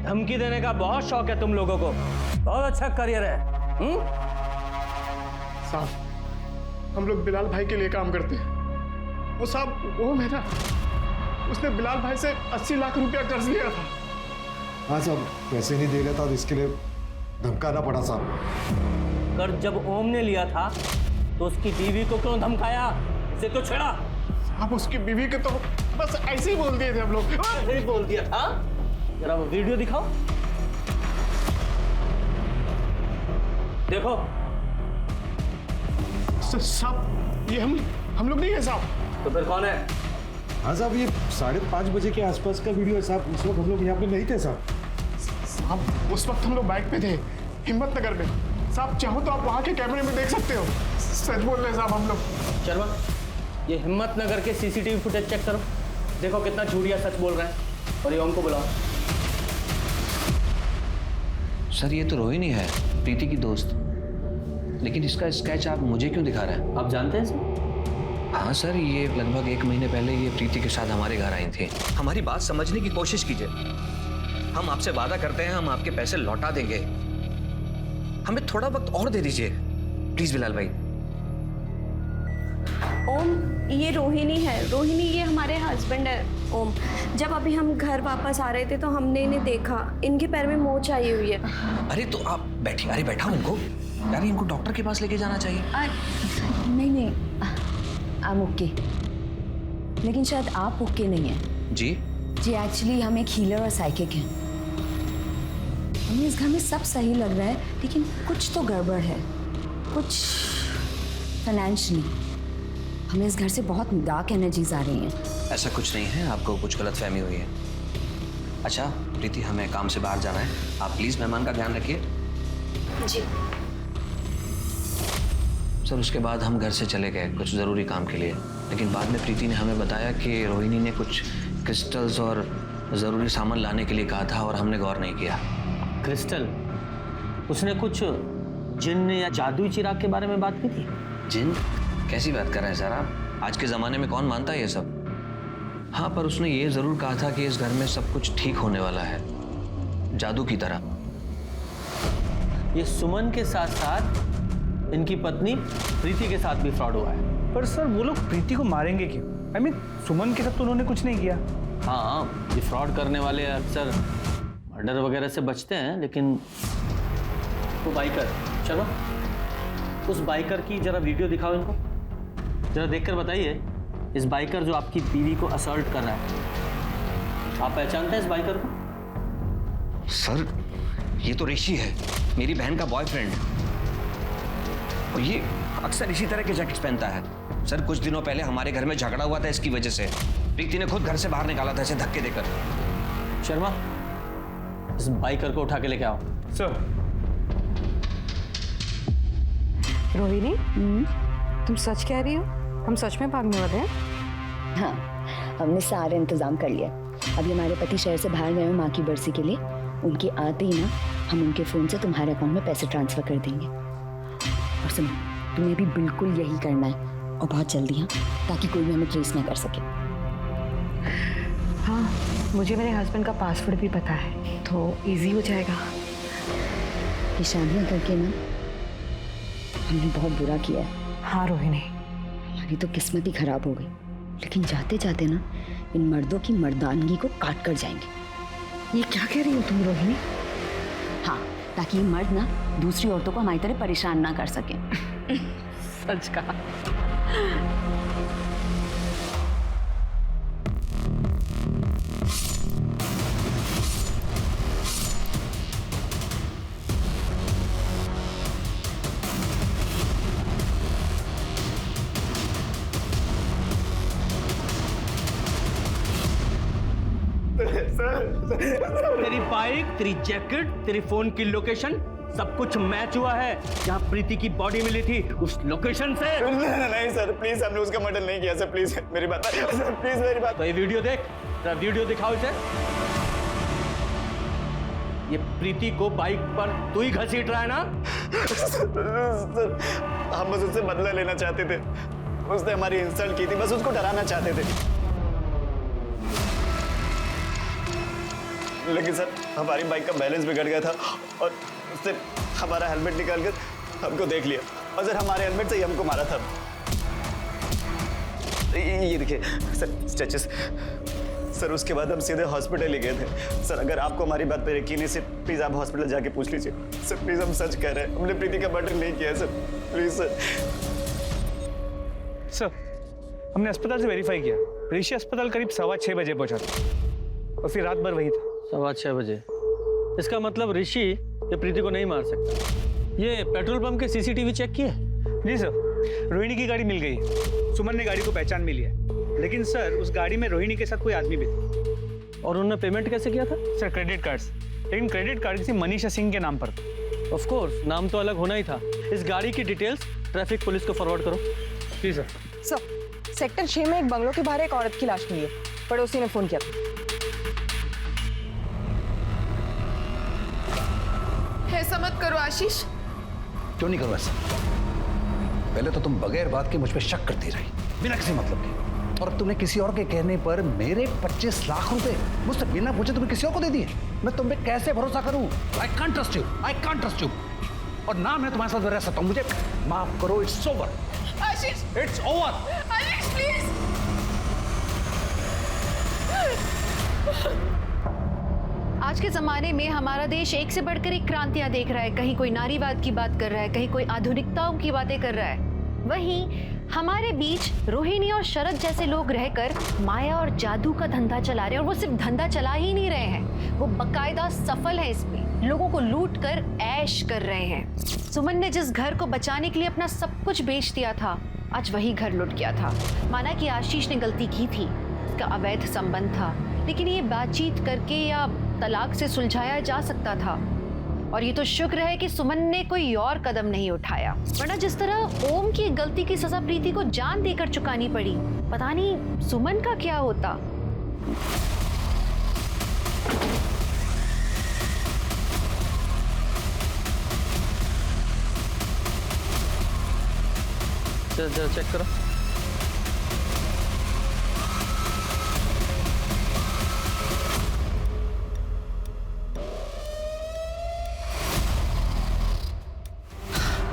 धमकी देने का बहुत शौक है तुम लोगों को, बहुत अच्छा करियर है। साहब, हम लोग बिलाल भाई के लिए काम करते हैं। वो साहब, वो है ना, उसने बिलाल भाई से 80 लाख रुपया कर्ज लिया था। हाँ साहब, पैसे नहीं दे रहा था तो इसके लिए धमकाना पड़ा साहब। कर्ज जब ओम ने लिया था तो उसकी बीवी को क्यों धमकाया, उसे क्यों छेड़ा? साहब, उसकी बीवी के तो बस ऐसे ही बोल दिए थे हम लोग। ऐसे ही बोल दिया था? जरा वो वीडियो दिखाओ। देखो। साहब, ये हम लोग नहीं है साहब। तो फिर कौन है? हाँ साहब, ये 5:30 बजे के आसपास का वीडियो है साहब। उस वक्त हम लोग यहाँ पे नहीं थे साहब। साहब, उस वक्त हम लोग बाइक पे थे, हिम्मतनगर में। साहब, चाहो तो आप वहाँ के कैमरे में देख सकते हो। सच बोल रहे हैं साहब हम लोग। शर्मा, ये हिम्मतनगर के सीसीटीवी फुटेज चेक करो, देखो कितना झूठिया सच बोल रहे हैं। और ये ओम को बुलाओ। सर, ये तो रोहिणी है, प्रीति की दोस्त, लेकिन इसका स्केच आप मुझे क्यों दिखा रहे हैं? आप जानते हैं सर? हाँ सर, ये लगभग 1 महीने पहले ये प्रीति के साथ हमारे घर आई थी। हमारी बात समझने की कोशिश कीजिए। हम आपसे वादा करते हैं, हम आपके पैसे लौटा देंगे। हमें थोड़ा वक्त और दे दीजिए प्लीज बिलाल भाई। ओम, ये रोहिणी है। रोहिणी, ये हमारे हस्बैंड है ओम। जब अभी हम घर वापस आ रहे थे तो हमने इन्हें देखा, इनके पैर में मोच आई हुई है। अरे तो आप बैठिए। अरे बैठा उनको यार, इनको डॉक्टर के पास लेके जाना चाहिए। नहीं, I'm ओके, लेकिन शायद आप ओके नहीं हैं। जी एक्चुअली हम एक हीलर और साइकिक हैं। हमें इस घर में सब सही लग रहा है, लेकिन कुछ तो गड़बड़ है, कुछ फाइनेंशियली। हमें इस घर से बहुत डार्क एनर्जीज आ रही हैं। ऐसा कुछ नहीं है, आपको कुछ गलतफहमी हुई है। अच्छा प्रीति, हमें काम से बाहर जाना है, आप प्लीज मेहमान का ध्यान रखिए। जी सर, उसके बाद हम घर से चले गए कुछ ज़रूरी काम के लिए, लेकिन बाद में प्रीति ने हमें बताया कि रोहिणी ने कुछ क्रिस्टल्स और ज़रूरी सामान लाने के लिए कहा था और हमने गौर नहीं किया। क्रिस्टल? उसने कुछ जिन्न या जादुई चिराग के बारे में बात की थी? जिन? कैसी बात कर रहे हैं सर आप? आज के ज़माने में कौन मानता है ये सब? हाँ, पर उसने ये ज़रूर कहा था कि इस घर में सब कुछ ठीक होने वाला है, जादू की तरह। ये सुमन के साथ साथ इनकी पत्नी प्रीति के साथ भी फ्रॉड हुआ है। पर सर, वो लोग प्रीति को मारेंगे क्यों? I mean, सुमन के साथ तो उन्होंने कुछ नहीं किया। हाँ, ये फ्रॉड करने वाले अक्सर मर्डर वगैरह से बचते हैं, लेकिन वो बाइकर, चलो उस बाइकर की जरा वीडियो दिखाओ इनको, जरा देखकर बताइए इस बाइकर जो आपकी बीवी को असॉल्ट कर रहा है, आप पहचानते हैं इस बाइकर को? सर, ये तो ऋषि है, मेरी बहन का बॉयफ्रेंड, और ये अक्सर इसी तरह के जैकेट्स पहनता है। सर, कुछ दिनों पहले हमारे घर में झगड़ा हुआ था इसकी वजह से। प्रीति ने खुद घर से बाहर निकाला था इसे धक्के देकर। शर्मा, इस बाइकर को उठा के लेके आओ। सर। रोहिणी, तुम सच कह रही हो? हम सच में भागने वाले हैं? हाँ, हमने सारे इंतजाम कर लिया। अभी हमारे पति शहर से बाहर गए हैं माँ की बरसी के लिए। उनके आते ही ना हम उनके फ़ोन से तुम्हारे अकाउंट में पैसे ट्रांसफ़र कर देंगे। और सुनो, तुम्हें भी बिल्कुल यही करना है, और बहुत जल्दी, हाँ, ताकि कोई भी हमें ट्रेस ना कर सके। हाँ, मुझे मेरे हस्बैंड का पासवर्ड भी पता है, तो इजी हो जाएगा। ये शादियाँ करके ना हमने बहुत बुरा किया है। हाँ रोहिणी, हमारी तो किस्मत ही खराब हो गई, लेकिन जाते जाते ना इन मर्दों की मर्दानगी को काट कर जाएंगे। ये क्या कह रही हो तुम रोहिणी? हाँ, ताकि ये मर्द ना दूसरी औरतों को हमारी तरह परेशान ना कर सके। सच कहा। तेरी बाइक, तेरी जैकेट, तेरी फोन की लोकेशन सब कुछ मैच हुआ है। जहाँ प्रीति की बॉडी मिली थी उस लोकेशन से। नहीं सर, प्लीज हमने उसका मर्डर नहीं किया सर, प्लीज मेरी बात, प्लीज मेरी बात। तो ये वीडियो देख, तेरा वीडियो दिखाओ इसे। ये प्रीति को बाइक पर तू ही घसीट रहा है ना? सर, हम बस उससे बदला लेना चाहते थे। उसने हमारी इंसल्ट की थी, बस उसको डराना चाहते थे। लेकिन सर हमारी बाइक का बैलेंस बिगड़ गया था और उसने हमारा हेलमेट निकाल कर हमको देख लिया और सर हमारे हेलमेट से ही हमको मारा था। ये देखिए सर स्ट्रेचेस। सर उसके बाद हम सीधे हॉस्पिटल ले गए थे। सर अगर आपको हमारी बात पर यकीन नहीं सर, प्लीज आप हॉस्पिटल जाके पूछ लीजिए। सर प्लीज हम सच कह रहे हैं, हमने प्रीति का मर्डर नहीं किया है सर, प्लीज सर। सर हमने अस्पताल से वेरीफाई किया, ऋषि अस्पताल करीब 6:15 बजे पहुंचा था और फिर रात भर वही था। 6:15 बजे? इसका मतलब ऋषि ये प्रीति को नहीं मार सकता। ये पेट्रोल पंप के सीसीटीवी चेक किए? जी सर, रोहिणी की गाड़ी मिल गई है। सुमन ने गाड़ी को पहचान मिली है, लेकिन सर उस गाड़ी में रोहिणी के साथ कोई आदमी भी था। और उन्होंने पेमेंट कैसे किया था? सर क्रेडिट कार्ड, लेकिन क्रेडिट कार्ड किसी मनीषा सिंह के नाम पर था। ऑफ कोर्स, नाम तो अलग होना ही था। इस गाड़ी की डिटेल्स ट्रैफिक पुलिस को फॉरवर्ड करो। जी सर। सर सेक्टर 6 में एक बंगलों के बाहर एक औरत की लाश मिली है, पड़ोसी ने फोन किया था। ऐसा मत करो आशीष। क्यों नहीं करो ऐसा? पहले तो तुम बगैर बात के मुझ पे शक करती रही, बिना किसी मतलब के, और अब तुमने किसी और के कहने पर मेरे 25 लाख रुपए मुझसे बिना पूछे तुमने किसी और को दे दिए। मैं तुम पे कैसे भरोसा करूं? I can't trust you, I can't trust you. और ना मैं तुम्हारे साथ रह सकता हूं, मुझे माफ करो, it's over. Ashish, it's over. Ashish please. आज के ज़माने में हमारा देश एक से बढ़कर एक क्रांतियां देख रहा है। कहीं कोई नारीवाद की बात कर रहा है, कहीं कोई आधुनिकताओं की बातें कर रहा है। वहीं हमारे बीच रोहिणी और शरद जैसे लोग रहकर माया और जादू का धंधा चला रहे हैं। और वो सिर्फ धंधा चला ही नहीं रहे हैं, वो बाकायदा सफल है इसमें। लोगों को लूट कर ऐश कर रहे हैं। सुमन ने जिस घर को बचाने के लिए अपना सब कुछ बेच दिया था, आज वही घर लुट गया था। माना कि आशीष ने गलती की थी, उसका अवैध संबंध था, लेकिन ये बातचीत करके या तलाक से सुलझाया जा सकता था। और ये तो शुक्र है कि सुमन ने कोई और कदम नहीं उठाया, वरना जिस तरह ओम की गलती की सजा प्रीति को जान देकर चुकानी पड़ी, पता नहीं सुमन का क्या होता। जरा चेक करो।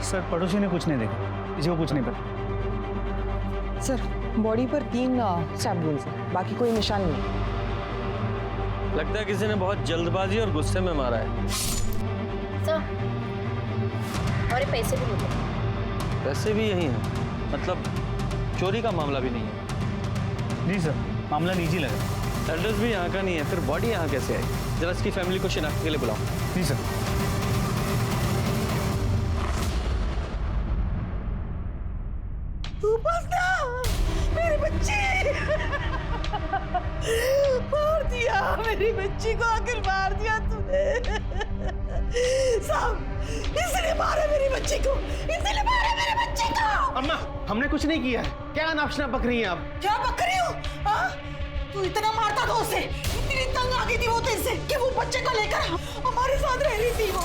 सर पड़ोसी ने कुछ नहीं देखा, किसी को कुछ नहीं पता। सर बॉडी पर 3 स्टैब वुंड्स हैं, बाकी कोई निशान नहीं है। लगता है किसी ने बहुत जल्दबाजी और गुस्से में मारा है। सर और ये पैसे भी मिले। पैसे भी यही हैं, मतलब चोरी का मामला भी नहीं है। जी सर, मामला निजी लगा। एड्रेस भी यहाँ का नहीं है, फिर बॉडी यहाँ कैसे आई? जरा इसकी फैमिली को शिनाख्त के लिए बुलाओ। जी सर। मेरी बच्ची मार दिया, मेरी बच्ची को आखिर मार दिया तूने। साहब इसने मारा मेरी बच्ची को, इसने मारा मेरे बच्चे को। अम्मा हमने कुछ नहीं किया है, क्या नापशना बक रही हैं आप? क्या बक रही हो? हाँ? तू इतना मारता था उसे, इतनी तंग आ गई थी वो तेरे से कि वो बच्चे को लेकर हमारे साथ रह रही थी वो।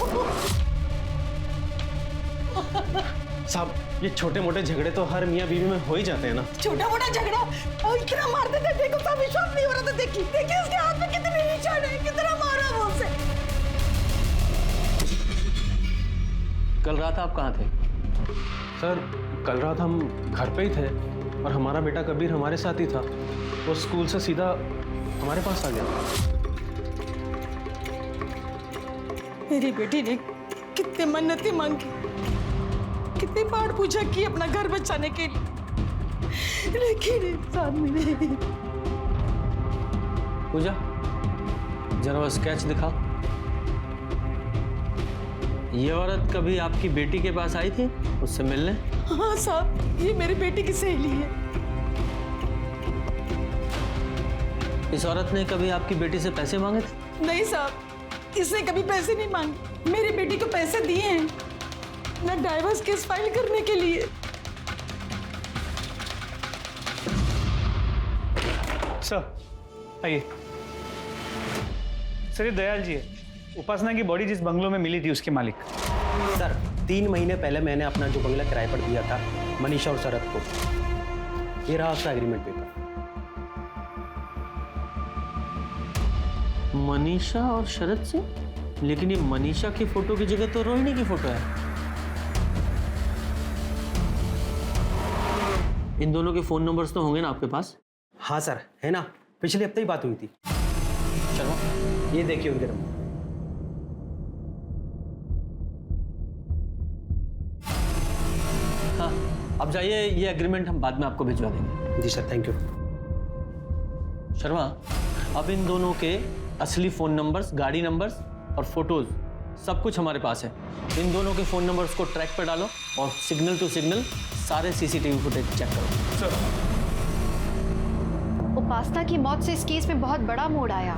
साहब ये छोटे मोटे झगड़े तो हर मियाँ बीवी में हो ही जाते हैं ना। छोटा मोटा झगड़ा और इतना मारते थे, देखो साहब विश्वास नहीं हो रहा था। देखिए देखिए उसके हाथ में कितने निशान है, कितना मारा वो उसे। कल रात आप कहाँ थे? सर कल रात हम घर पे ही थे और हमारा बेटा कबीर हमारे साथ ही था। वो स्कूल से सीधा हमारे पास आ गया। मेरी बेटी ने कितने मन्नतें मांगी, कितने बार पूछा कि अपना घर बचाने के लिए, लेकिन इंसान मिले। पूजा जरा वो स्केच दिखाओ। ये औरत कभी आपकी बेटी के पास आई थी उससे मिलने? हाँ साहब, ये मेरी बेटी की सहेली है। इस औरत ने कभी आपकी बेटी से पैसे मांगे थे? नहीं साहब, इसने कभी पैसे नहीं मांगे। मेरी बेटी को पैसे दिए हैं मैं डाइवोर्स केस फाइल करने के लिए। सर आइए। सर ये दयाल जी है, उपासना की बॉडी जिस बंगलों में मिली थी उसके मालिक। सर 3 महीने पहले मैंने अपना जो बंगला किराए पर दिया था मनीषा और शरद को, ये रहा उसका एग्रीमेंट पेपर। मनीषा और शरद से? लेकिन ये मनीषा की फोटो की जगह तो रोहिणी की फोटो है। इन दोनों के फोन नंबर्स तो होंगे ना आपके पास? हाँ सर, है ना, पिछले हफ्ते ही बात हुई थी। चलो ये देखिए उनके नंबर। हाँ, अब जाइए, ये एग्रीमेंट हम बाद में आपको भिजवा देंगे। जी सर, थैंक यू। शर्मा, अब इन दोनों के असली फोन नंबर्स, गाड़ी नंबर्स और फोटोज सब कुछ हमारे पास है। इन दोनों के फोन नंबर्स को ट्रैक पर डालो और सिग्नल टू सिग्नल सारे सीसीटीवी फुटेज चेक करो। सर, उपासना की मौत से इस केस में बहुत बड़ा मोड़ आया।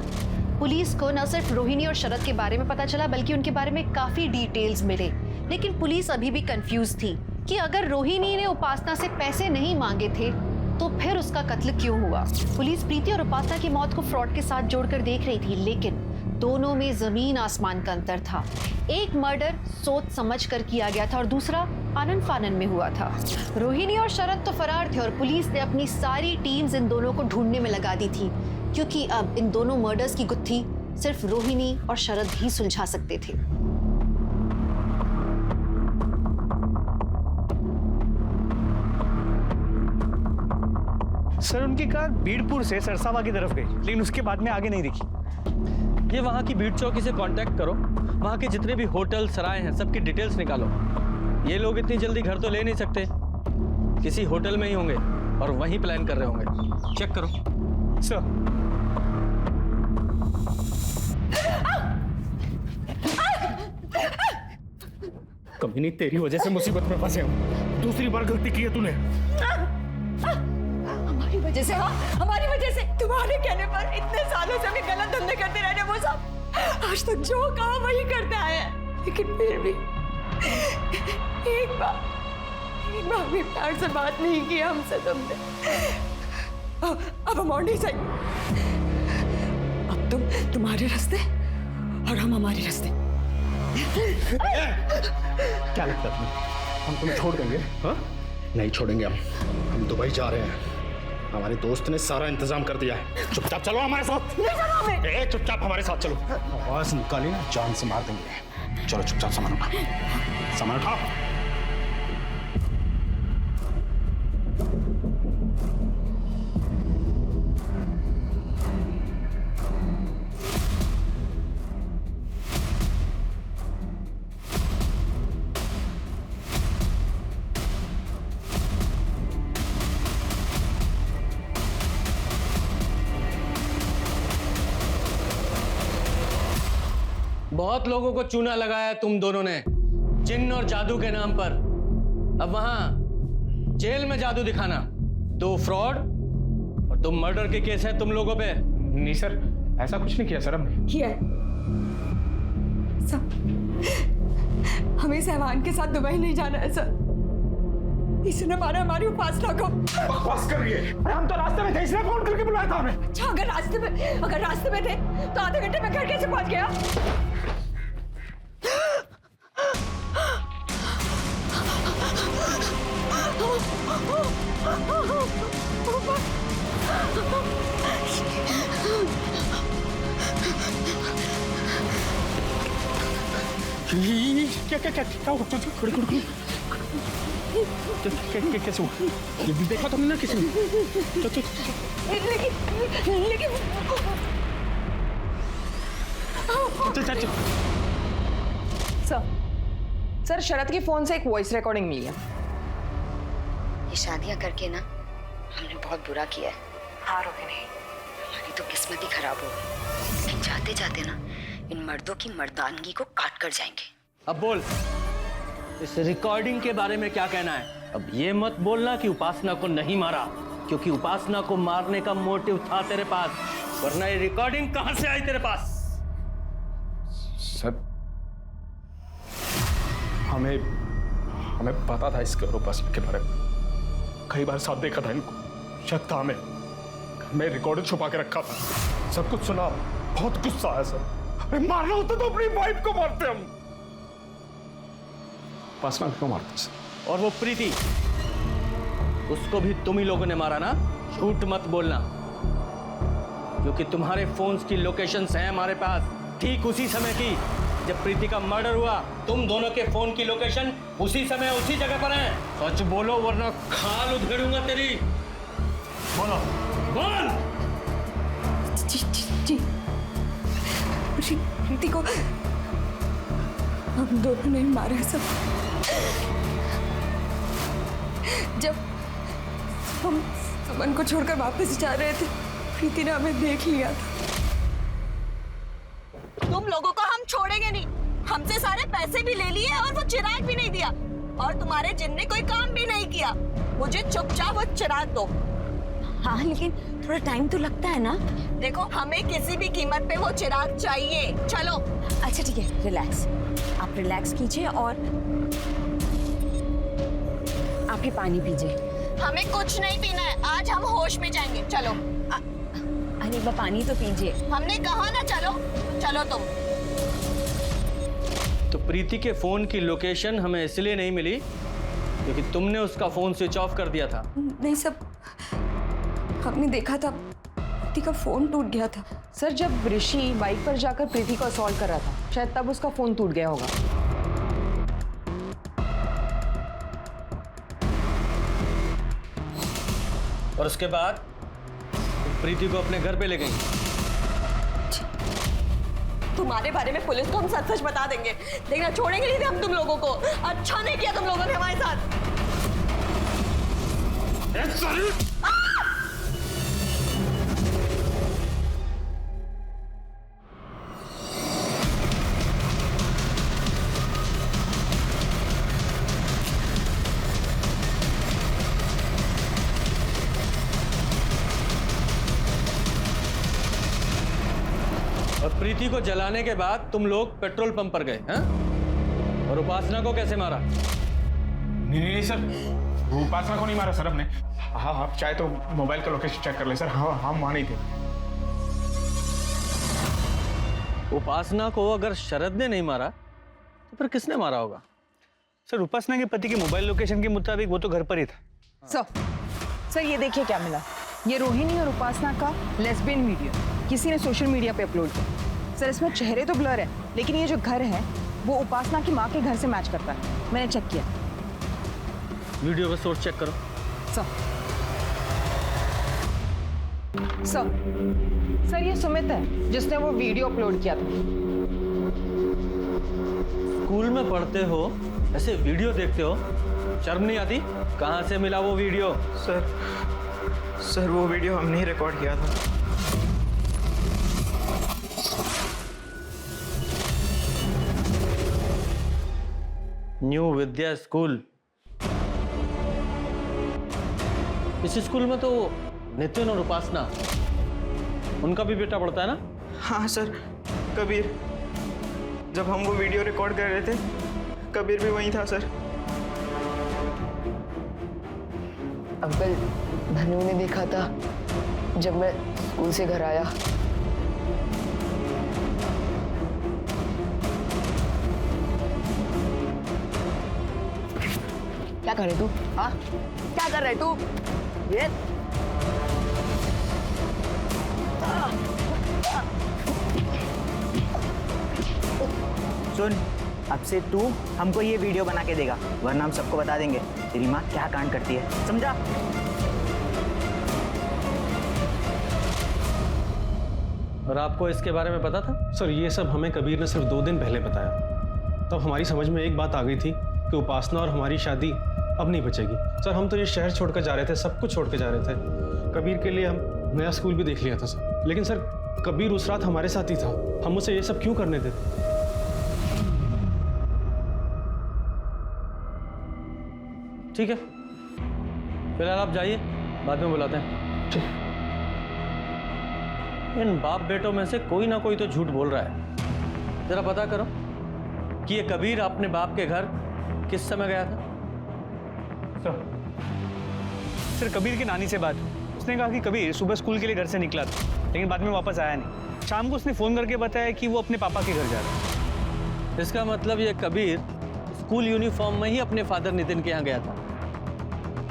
पुलिस को न सिर्फ रोहिणी और शरद के बारे में पता चला बल्कि उनके बारे में काफी डिटेल्स मिले। लेकिन पुलिस अभी भी कंफ्यूज थी कि अगर रोहिणी ने उपासना से पैसे नहीं मांगे थे तो फिर उसका कत्ल क्यों हुआ। पुलिस प्रीति और उपासना की मौत को फ्रॉड के साथ जोड़कर देख रही थी, लेकिन दोनों में जमीन आसमान का अंतर था। एक मर्डर सोच समझ कर किया गया था और दूसरा आनन फानन में हुआ था। रोहिणी और शरद तो फरार थे और पुलिस ने अपनी सारी टीम्स इन दोनों को ढूंढने में लगा दी थी, क्योंकि अब इन दोनों मर्डर्स की गुत्थी सिर्फ रोहिणी और शरद ही सुलझा सकते थे। सर उनकी कार बीड़पुर से सरसावा की तरफ गई, लेकिन उसके बाद में आगे नहीं दिखी। ये वहाँ की भीड़ चौकी से कांटेक्ट करो, वहाँ के जितने भी होटल सराय हैं सबकी डिटेल्स निकालो। ये लोग इतनी जल्दी घर तो ले नहीं सकते, किसी होटल में ही होंगे और वहीं प्लान कर रहे होंगे। चेक करो। सर कभी नहीं, तेरी वजह से मुसीबत में फंसे हम। दूसरी बार गलती की है तूने। हमारी वजह से, हाँ हमारी वजह से, तुम्हारे कहने पर इतने सालों से भी गलत धंधे करते रहने वो सब आज तक जो कहा वही करते आए हैं। लेकिन फिर भी एक बार भी प्यार से बात नहीं की हमसे तुमने। अब हम और नहीं सही। अब तुम तुम्हारे रास्ते और हम हमारे रास्ते। क्या लगता है हम तुम्हें छोड़ देंगे? हाँ? नहीं छोड़ेंगे हम दुबई जा रहे हैं। हमारे दोस्त ने सारा इंतजाम कर दिया है। चुपचाप चलो हमारे साथ। चुपचाप हमारे साथ चलो। आवाज निकाली ना जान से मार देंगे। चलो चुपचाप सामान उठाओ, सामान उठाओ। बहुत लोगों को चूना लगाया तुम दोनों ने जिन्न और जादू के नाम पर। अब वहां जेल में जादू दिखाना। 2 फ्रॉड और 2 मर्डर के केस हैं तुम लोगों पे। नहीं सर, ऐसा कुछ नहीं किया सर हमने। किया सब। हमें सहवान के साथ दुबई नहीं जाना है सर। इसने मारा हमारी उपासना को। बकवास कर रही है। अरे हम तो रास्ते में थे, इसलिए फोन करके बुलाया था हमें। अच्छा, अगर रास्ते में थे तो आधे घंटे में घर कैसे पहुंच गया? क्या हुआ? खड़ी कैसे हुआ? देखा तुमने ना किसी ने? लेकिन सर शरद के फोन से एक वॉइस रिकॉर्डिंग मिली है। ये शादियां करके ना हमने बहुत बुरा किया है। हाँ रोहिणी, हमारी तो किस्मत ही खराब हो गई। लेकिन जाते जाते ना इन मर्दों की मर्दानगी को काट कर जाएंगे। अब बोल, इस रिकॉर्डिंग के बारे में क्या कहना है? अब ये मत बोलना कि उपासना को नहीं मारा, क्योंकि उपासना को मारने का मोटिव था तेरे पास, वरना ये रिकॉर्डिंग कहां से आई तेरे पास? हमें पता था इसके और उपासना के बारे में। कई बार साथ देखा था इनको, शक था हमें। मैं रिकॉर्ड छुपा के रखा था, सब कुछ सुना, बहुत गुस्सा आया सर। अरे मारना होता तो अपनी वाइफ को मारते हम, उपासना को मारते सर। और वो प्रीति, उसको भी तुम ही लोगों ने मारा ना? झूठ मत बोलना, क्योंकि तुम्हारे फोन्स की लोकेशंस हैं हमारे पास, ठीक उसी समय की जब प्रीति का मर्डर हुआ। तुम दोनों के फोन की लोकेशन उसी समय उसी जगह पर है। सच बोलो वरना खाल उधेड़ूंगा तेरी। बोलो, बोल। जी प्रीति को हम दोनों ने मारा सब। जब हम सुमन को छोड़कर वापस जा रहे थे, प्रीति ने हमें देख लिया था। तुम लोगों को हम छोड़ेंगे नहीं। हमसे सारे पैसे भी ले लिए और वो चिराग भी नहीं दिया, और तुम्हारे जिन ने कोई काम भी नहीं किया। मुझे चुपचाप वो चिराग दो। हाँ लेकिन थोड़ा टाइम तो लगता है ना। देखो, हमें किसी भी कीमत पे वो चिराग चाहिए। चलो। अच्छा ठीक है, रिलैक्स, आप रिलैक्स कीजिए और आप ये पानी पीजिए। हमें कुछ नहीं पीना है, आज हम होश में जाएंगे। चलो। अरे वो पानी तो पीजिए। हमने कहा ना चलो। चलो तुम। तो प्रीति के फोन की लोकेशन हमें इसलिए नहीं मिली क्योंकि तुमने उसका फोन स्विच ऑफ कर दिया था। नहीं सब, हमने देखा था प्रीति का फोन टूट गया था। सर, जब ऋषि बाइक पर जाकर प्रीति को असॉल्ट कर रहा था, शायद तब उसका फोन टूट गया होगा। और उसके बाद प्रीति को अपने घर पे ले गई। तुम्हारे बारे में पुलिस को हम सच सच बता देंगे, देखना छोड़ेंगे नहीं हम तुम लोगों को। अच्छा नहीं किया तुम लोगों ने हमारे साथ। और प्रीति को जलाने के बाद तुम लोग पेट्रोल पंप पर गए हैं? और उपासना को कैसे मारा? नहीं सर, वो उपासना को नहीं मारा सर हमने। हाँ, आप चाहे तो मोबाइल का लोकेशन चेक कर ले सर। हाँ, हम वहां नहीं थे। उपासना को अगर शरद ने नहीं मारा तो फिर किसने मारा होगा? सर, उपासना के पति के मोबाइल लोकेशन के मुताबिक वो तो घर पर ही था। सर ये देखिए क्या मिला। ये रोहिणी और उपासना का लेस्बियन वीडियो किसी ने सोशल मीडिया पे अपलोड किया। सर, इसमें चेहरे तो ब्लर है, लेकिन ये जो घर है वो उपासना की माँ के घर से मैच करता है। मैंने चेक किया। वीडियो का सोर्स चेक करो। सर ये सुमित है जिसने वो वीडियो अपलोड किया था। स्कूल में पढ़ते हो, ऐसे वीडियो देखते हो, शर्म नहीं आती? कहाँ से मिला वो वीडियो? सर वो वीडियो हमने ही रिकॉर्ड किया था। न्यू विद्या स्कूल। इस स्कूल में तो नितिन और उपासना, उनका भी बेटा पढ़ता है ना? हाँ सर, कबीर। जब हम वो वीडियो रिकॉर्ड कर रहे थे, कबीर भी वहीं था सर। अंकल, भनु ने देखा था जब मैं स्कूल से घर आया। क्या कर रहे तू? हाँ, क्या कर रहे तू? ये सुन, अब से तू हमको ये वीडियो बना के देगा, वरना हम सबको बता देंगे तेरी माँ क्या कांड करती है, समझा? और आपको इसके बारे में पता था? सर, ये सब हमें कबीर ने सिर्फ 2 दिन पहले बताया। तब हमारी समझ में एक बात आ गई थी कि उपासना और हमारी शादी अब नहीं बचेगी। सर, हम तो ये शहर छोड़कर जा रहे थे, सब कुछ छोड़ के जा रहे थे। कबीर के लिए हम नया स्कूल भी देख लिया था सर। लेकिन सर, कबीर उस रात हमारे साथ ही था। हम उसे ये सब क्यों करने देते? ठीक है, फिलहाल आप जाइए, बाद में बुलाते हैं। इन बाप बेटों में से कोई ना कोई तो झूठ बोल रहा है। जरा पता करो कि ये कबीर अपने बाप के घर किस समय गया था? सर कबीर की नानी से बात हुई। उसने कहा कि कबीर सुबह स्कूल के लिए घर से निकला था, लेकिन बाद में वापस आया नहीं। शाम को उसने फ़ोन करके बताया कि वो अपने पापा के घर जा रहा है। इसका मतलब ये कबीर स्कूल यूनिफॉर्म में ही अपने फादर नितिन के यहाँ गया था।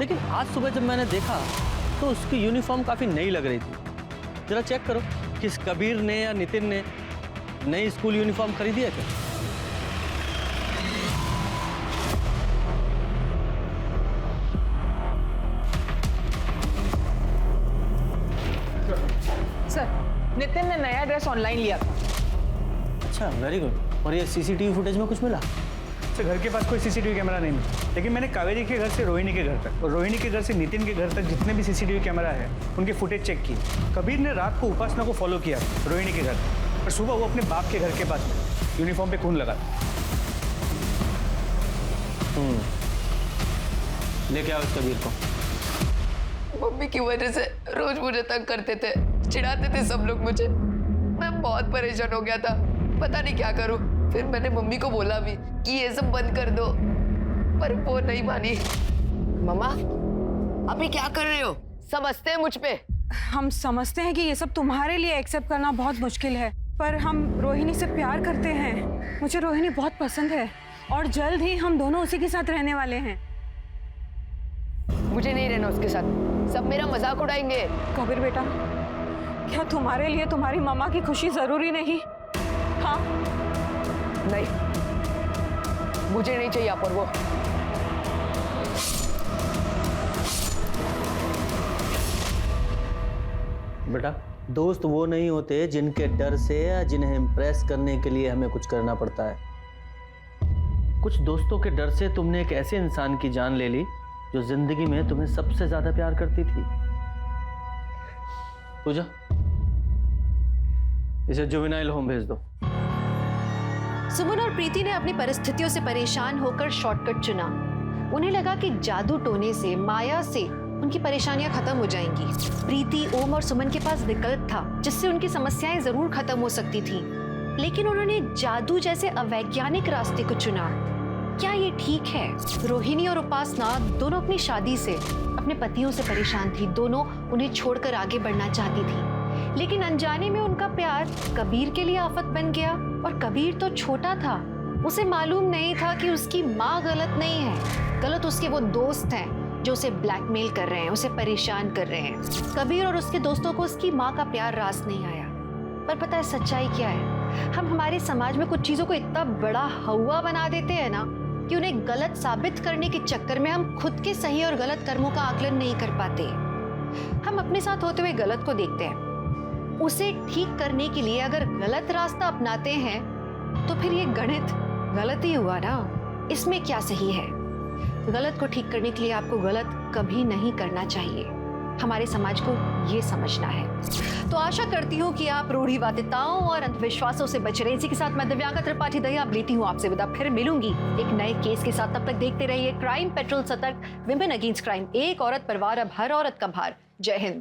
लेकिन आज सुबह जब मैंने देखा तो उसकी यूनिफॉर्म काफ़ी नई लग रही थी। जरा चेक करो किस कबीर ने या नितिन ने नई स्कूल यूनिफॉर्म खरीदी है क्या? सर नितिन ने नया ड्रेस ऑनलाइन लिया था। अच्छा, वेरी गुड। और ये सीसीटीवी फुटेज में कुछ मिला? सर घर के पास कोई सीसीटीवी कैमरा नहीं मिला, लेकिन मैंने कावेरी के घर से रोहिणी के घर तक और रोहिणी के घर से नितिन के घर तक जितने भी सीसीटीवी कैमरा है उनके फुटेज चेक किए। कबीर ने रात को उपासना को फॉलो किया रोहिणी के घर, और सुबह वो अपने बाप के घर के पास यूनिफॉर्म पे खून लगा। लेके आओ इस कबीर को। मम्मी की वजह से रोज मुझे तंग करते थे, चिढ़ाते थे सब लोग मुझे। मैं बहुत परेशान हो गया था, पता नहीं क्या करूं। फिर मैंने मम्मी को बोला भी कि ये सब बंद कर दो, पर वो नहीं मानी। मम्मा अभी क्या कर रहे हो? समझते हैं मुझ पे? हम समझते हैं कि ये सब तुम्हारे लिए एक्सेप्ट करना बहुत मुश्किल है, पर हम रोहिणी से प्यार करते हैं। मुझे रोहिणी बहुत पसंद है और जल्द ही हम दोनों उसी के साथ रहने वाले हैं। मुझे नहीं रहना उसके साथ, सब मेरा मजाक उड़ाएंगे। कबीर बेटा, क्या तुम्हारे लिए तुम्हारी मम्मा की खुशी जरूरी नहीं? हाँ? नहीं, मुझे नहीं चाहिए पर वो। बेटा, दोस्त वो नहीं होते जिनके डर से या जिन्हें इम्प्रेस करने के लिए हमें कुछ करना पड़ता है। कुछ दोस्तों के डर से तुमने एक ऐसे इंसान की जान ले ली जो जिंदगी में तुम्हें सबसे ज्यादा प्यार करती थी। पूजा, इसे जुवेनाइल होम भेज दो। सुमन और प्रीति ने अपनी परिस्थितियों से परेशान होकर शॉर्टकट चुना। उन्हें लगा कि जादू टोने से, माया से उनकी परेशानियां खत्म हो जाएंगी। प्रीति, ओम और सुमन के पास विकल्प था जिससे उनकी समस्याएं जरूर खत्म हो सकती थी, लेकिन उन्होंने जादू जैसे अवैज्ञानिक रास्ते को चुना। क्या ये ठीक है? रोहिणी और उपासना दोनों अपनी शादी से, अपने पतियों से परेशान थी। दोनों उन्हें छोड़कर आगे बढ़ना चाहती थी, लेकिन अनजाने में उनका प्यार कबीर के लिए आफत बन गया। और कबीर तो छोटा था, उसे मालूम नहीं था कि उसकी माँ गलत नहीं है, गलत उसके वो दोस्त हैं जो उसे ब्लैकमेल कर रहे हैं, उसे परेशान कर रहे हैं। कबीर और उसके दोस्तों को उसकी माँ का प्यार रास नहीं आया। पर पता है सच्चाई क्या है? हम हमारे समाज में कुछ चीजों को इतना बड़ा हवा बना देते हैं ना कि उन्हें गलत साबित करने के चक्कर में हम खुद के सही और गलत कर्मों का आकलन नहीं कर पाते। हम अपने साथ होते हुए गलत को देखते हैं, उसे ठीक करने के लिए अगर गलत रास्ता अपनाते हैं तो फिर ये गणित गलत ही हुआ ना। इसमें क्या सही है? गलत को ठीक करने के लिए आपको गलत कभी नहीं करना चाहिए। हमारे समाज को ये समझना है। तो आशा करती हूँ कि आप रूढ़िवादिताओं और अंधविश्वासों से बच रहे। इसी के साथ मैं दिव्यांका त्रिपाठी दहिया अब लेती हूँ आपसे विदा। फिर मिलूंगी एक नए केस के साथ। तब तक देखते रहिए क्राइम पेट्रोल, सतर्क, विमेन अगेंस्ट क्राइम। एक औरत परिवार, अब हर औरत का भार। जय हिंद।